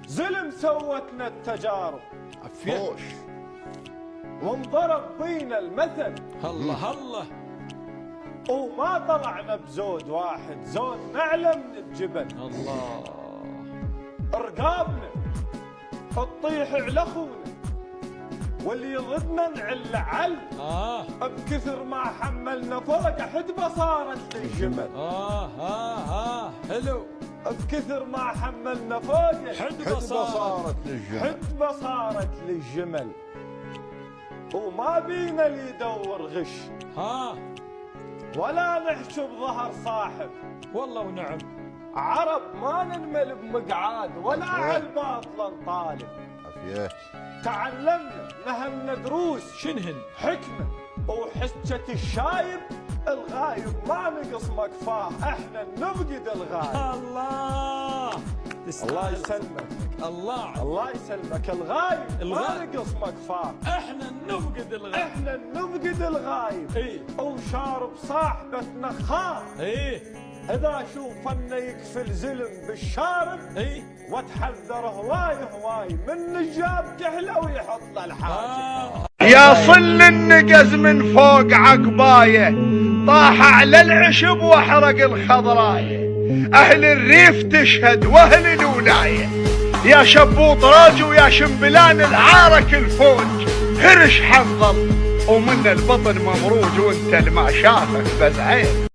زلم سوتنا التجارب فوش وانضرب بينا المثل. الله الله. وما طلعنا بزود واحد، زود نعلى من الجبل. الله. رقابنا تطيح على اخونا، واللي ضدنا نعل عل. بكثر ما حملنا فوق حدبه صارت للجمل. حلو. بكثر ما حملنا فوق حدبه صارت للجمل. حدبه صارت للجمل. وما بينا اللي يدور غش، ولا نحشو بظهر صاحب. والله ونعم. عرب ما ننمل بمقعاد، ولا على الباطل نطالب. عافية. تعلمنا نهمنا دروس، شنهن؟ حكمة وحجة الشايب. الغايب ما نقص مكفاه، احنا نفقد الغايب. الله. الله يسلمك. الله يسلمك. الغايب ما نقص مكفاه، احنا نفقد الغايب. احنا نفقد الغايب. ايه. وشارب صاحبة نخار. ايه. اذا اشوف انه يكفل زلم بالشارب، ايه. واتحذر هواي من نجاب كحله ويحط له الحاجب. يا صل النقز من فوق عقبايه، طاح على العشب واحرق الخضرايه. اهل الريف تشهد واهل الولايه، يا شبوط راج ويا شمبلان العارك الفوج. هرش حنظل ومن البطن ممروج، وانت اللي ما شافك بزعين.